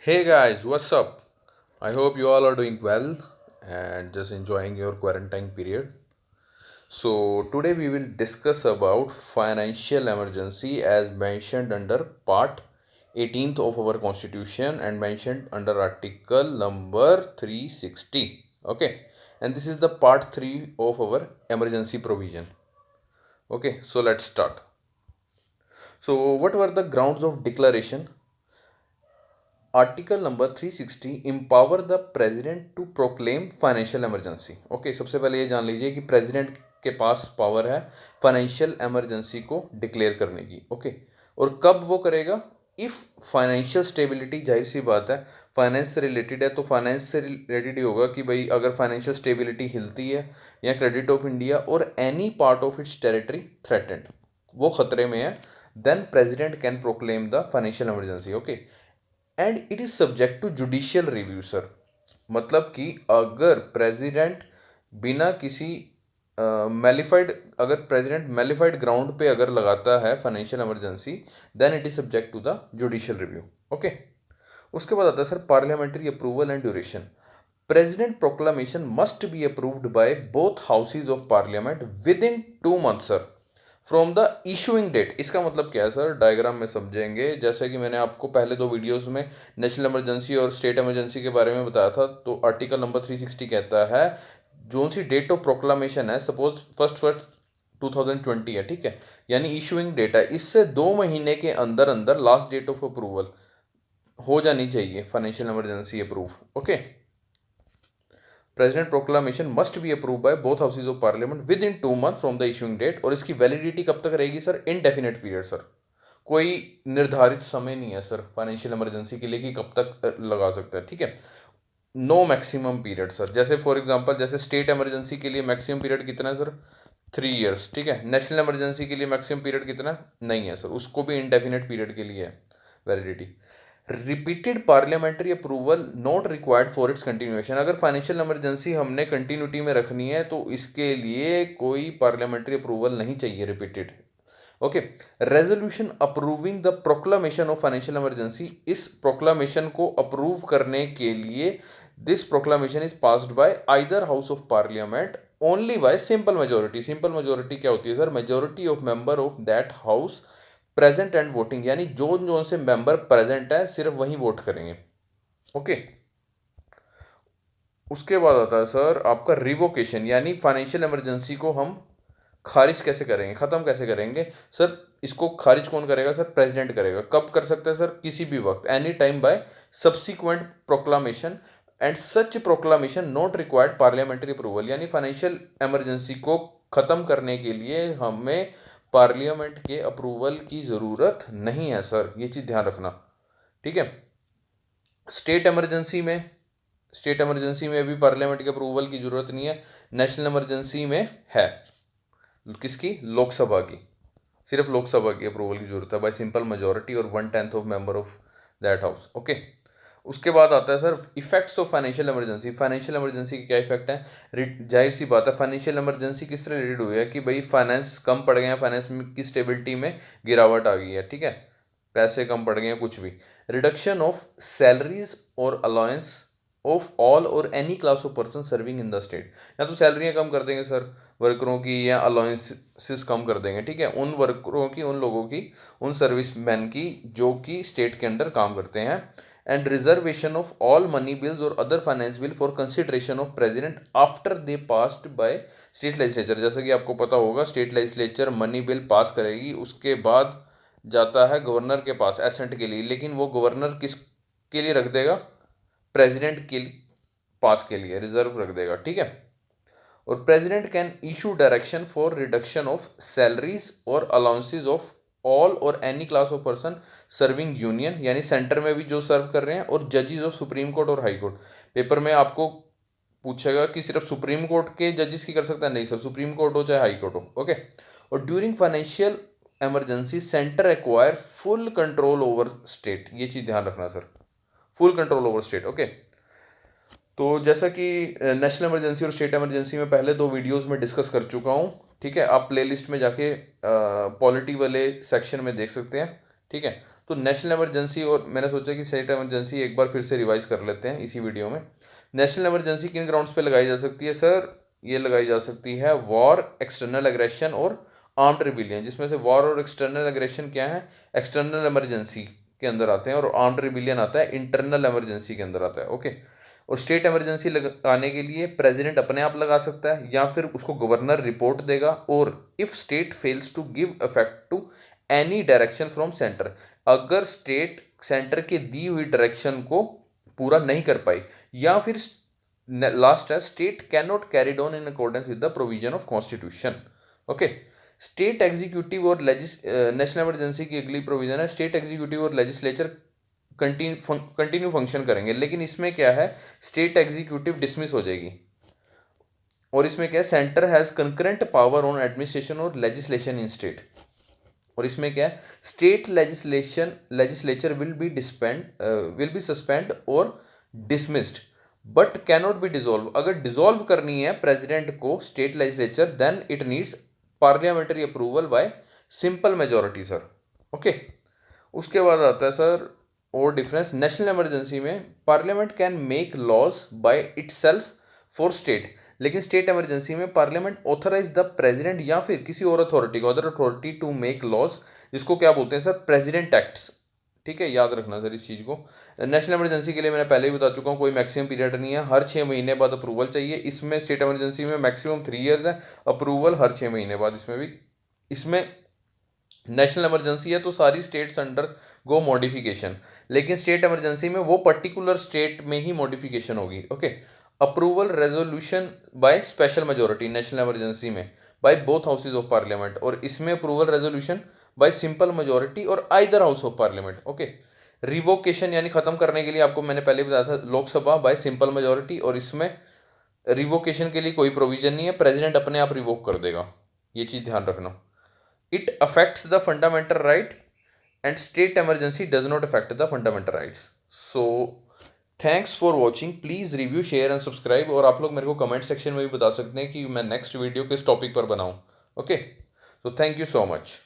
Hey guys, what's up? I hope you all are doing well and just enjoying your quarantine period. So, today we will discuss about financial emergency as mentioned under part 18th of our constitution and mentioned under article number 360. Okay, and this is the part 3 of our emergency provision. Okay, so let's start. So, what were the grounds of declaration? Article number 360 empower the president to proclaim financial emergency. Okay, सबसे पहले ये जान लीजिए कि president के पास power है financial emergency को डिक्लेयर करने की। ओके, और कब वो करेगा? इफ फाइनेंशियल स्टेबिलिटी, जाहिर सी बात है फाइनेंस से रिलेटेड है तो फाइनेंस से रिलेटेड ही होगा कि भाई अगर फाइनेंशियल स्टेबिलिटी हिलती है या क्रेडिट ऑफ इंडिया और any part of its territory threatened, वो खतरे में है, then president can proclaim the financial emergency. Okay, and it is subject to judicial review sir. मतलब कि अगर प्रेसिडेंट बिना किसी मेलिफाइड अगर प्रेसिडेंट मेलिफाइड ग्राउंड पे अगर लगाता है financial emergency, then it is subject to the judicial review. Okay, उसके बाद आता है sir parliamentary approval and duration. President proclamation must be approved by both houses of parliament within 2 month sir from the issuing date. इसका मतलब क्या है sir, diagram में समझेंगे। जैसे कि मैंने आपको पहले दो वीडियोस में नेशनल इमरजेंसी और स्टेट इमरजेंसी के बारे में बताया था, तो आर्टिकल नंबर 360 कहता है जो सी डेट ऑफ प्रोक्लामेशन है, सपोज फर्स्ट फर्स्ट 2020 है, ठीक है, यानी इशूइंग डेट है, इससे 2 महीने के अंदर अंदर लास्ट डेट ऑफ अप्रूवल हो जानी चाहिए financial emergency approve. Okay, president proclamation must be approve by both houses of parliament within 2 month from the issuing date. और इसकी वैलिडिटी कब तक रहेगी सर? Indefinite period sir. कोई निर्धारित समय नहीं है सर फाइनेंशियल इमरजेंसी के लिए कि कब तक लगा सकता है, ठीक है। No maximum period sir. जैसे फॉर एग्जांपल जैसे स्टेट इमरजेंसी के लिए मैक्सिमम पीरियड कितना है सर? 3 इयर्स, ठीक है। नेशनल इमरजेंसी के लिए मैक्सिमम पीरियड कितना है? नहीं है सर, उसको भी इनडेफिनेट पीरियड के लिए है validity. Repeated parliamentary approval not required for its continuation. अगर फाइनेंशियल इमरजेंसी हमने कंटिन्यूटी में रखनी है तो इसके लिए कोई पार्लियामेंट्री अप्रूवल नहीं चाहिए repeated. Okay, resolution approving the proclamation of financial emergency, इस प्रोक्लामेशन को अप्रूव करने के लिए this proclamation is passed by either house of parliament only by simple majority. Simple majority क्या होती है sir? Majority of member of that house present and voting, यानी जो से मेंबर प्रेजेंट है सिर्फ वही वोट करेंगे। ओके, उसके बाद आता है सर आपका रिवोकेशन, यानी फाइनेंशियल इमरजेंसी को हम खारिज कैसे करेंगे, खत्म कैसे करेंगे सर? इसको खारिज कौन करेगा सर? प्रेसिडेंट करेगा। कब कर सकता है सर? किसी भी वक्त, any time by subsequent proclamation and such proclamation not required parliamentary approval. यानी फाइनेंशियल इमरजेंसी को खत्म करने के लिए हमें पार्लियामेंट के अप्रूवल की जरूरत नहीं है सर, ये चीज ध्यान रखना, ठीक है। स्टेट इमरजेंसी में स्टेट इमरजेंसी में भी पार्लियामेंट के अप्रूवल की जरूरत नहीं है। नेशनल इमरजेंसी में है। किसकी? लोकसभा की। सिर्फ लोकसभा की अप्रूवल की जरूरत है बाय सिंपल मेजोरिटी और 1/10 of member of that house. Okay, उसके बाद आता है sir effects of financial emergency. Financial emergency के क्या इफेक्ट है? जाहिर सी बात है फाइनेंशियल इमरजेंसी किससे रिलेटेड हुई है कि भाई फाइनेंस कम पड़ गए हैं, फाइनेंस की स्टेबिलिटी में गिरावट आ गई है, ठीक है, पैसे कम पड़ गए हैं, कुछ भी। रिडक्शन ऑफ सैलरीज और अलाउंस ऑफ ऑल और any class of person serving in the state. या तो सैलरियाँ कम कर देंगे सर वर्करों की, या अलाउंसेस कम कर देंगे, ठीक है, उन वर्करों की, उन लोगों की, उन सर्विस मैन की जो कि स्टेट के अंडर काम करते हैं। And reservation of all money bills और other finance bill for consideration of president after they passed by state legislature. जैसा कि आपको पता होगा state legislature money bill pass करेगी, उसके बाद जाता है गवर्नर के पास एसेंट के लिए, लेकिन वो गवर्नर किस के लिए रख देगा? प्रेसिडेंट के पास के लिए रिजर्व रख देगा, ठीक है। और president can issue direction for reduction of salaries और अलाउंसेज ऑफ ऑल और any class of person serving union, यानी सेंटर में भी जो सर्व कर रहे हैं, और जजेस ऑफ सुप्रीम कोर्ट और हाई कोर्ट। पेपर में आपको पूछेगा कि सिर्फ सुप्रीम कोर्ट के जजेस की कर सकता है? नहीं सर, सुप्रीम कोर्ट हो चाहे हाई कोर्ट हो। ओके, और during financial emergency centre acquire full control over state, ये चीज ध्यान रखना sir, full control over state. Okay, तो जैसा कि नेशनल इमरजेंसी और स्टेट इमरजेंसी में पहले दो वीडियोस में डिस्कस कर चुका हूँ, ठीक है, आप प्लेलिस्ट में जाके पॉलिटी वाले सेक्शन में देख सकते हैं, ठीक है। तो नेशनल इमरजेंसी, और मैंने सोचा कि स्टेट इमरजेंसी एक बार फिर से रिवाइज कर लेते हैं इसी वीडियो में। नेशनल इमरजेंसी किन ग्राउंड्स पे लगाई जा सकती है सर? ये लगाई जा सकती है वॉर, एक्सटर्नल एग्रेशन और आर्म्ड रिबिलियन, जिसमें से वॉर और एक्सटर्नल एग्रेशन क्या है? एक्सटर्नल इमरजेंसी के अंदर आते हैं, और आर्म्ड रिबिलियन आता है इंटरनल इमरजेंसी के अंदर आता है। ओके। और स्टेट इमरजेंसी लगाने के लिए प्रेसिडेंट अपने आप लगा सकता है या फिर उसको गवर्नर रिपोर्ट देगा, और if state fails to give effect to any direction from centre, अगर स्टेट सेंटर के दी हुई डायरेक्शन को पूरा नहीं कर पाई, या फिर लास्ट है state can not carried on in accordance with the provision of constitution. Okay. State executive और नेशनल इमरजेंसी की अगली प्रोविजन है, स्टेट एग्जीक्यूटिव और लेजिस्लेचर कंटिन्यू फंक्शन करेंगे, लेकिन इसमें क्या है, स्टेट एग्जीक्यूटिव डिसमिस हो जाएगी, और इसमें क्या है, centre has concurrent power on administration और लेजिस्लेशन इन स्टेट। और इसमें क्या है, state legislature will be suspend और dismissed but cannot be dissolve. अगर डिसॉल्व करनी है प्रेसिडेंट को state legislature, then it needs parliamentary approval by simple majority sir. Okay. उसके बाद आता है सर और डिफरेंस, नेशनल इमरजेंसी में parliament can make laws by itself for state, लेकिन स्टेट इमरजेंसी में पार्लियामेंट ऑथराइज द प्रेसिडेंट या फिर किसी और अथॉरिटी को, other authority to make laws, इसको क्या बोलते हैं सर? President acts. ठीक है, याद रखना सर इस चीज़ को। नेशनल इमरजेंसी के लिए मैंने पहले ही बता चुका हूँ, कोई मैक्सिमम पीरियड नहीं है, हर 6 महीने बाद अप्रूवल चाहिए। इसमें स्टेट इमरजेंसी में मैक्सिमम 3 ईयर्स है, अप्रूवल हर 6 महीने बाद। इसमें भी, इसमें नेशनल इमरजेंसी है तो सारी स्टेट्स अंडर गो मॉडिफिकेशन, लेकिन स्टेट इमरजेंसी में वो पर्टिकुलर स्टेट में ही मॉडिफिकेशन होगी। Okay. Approval resolution by special majority national emergency में by both houses of parliament, और इसमें approval resolution by simple majority और either house of parliament. Okay. Revocation यानी खत्म करने के लिए आपको मैंने पहले बताया था लोकसभा बाय सिंपल मेजोरिटी, और इसमें रिवोकेशन के लिए कोई प्रोविजन नहीं है, प्रेसिडेंट अपने आप रिवोक कर देगा, ये चीज ध्यान रखना। It affects the fundamental right and state emergency does not affect the fundamental rights. So thanks for watching. Please review, share and subscribe. और आप लोग मेरे को कमेंट सेक्शन में भी बता सकते हैं कि मैं नेक्स्ट वीडियो किस टॉपिक पर बनाऊं। Okay, so thank you so much.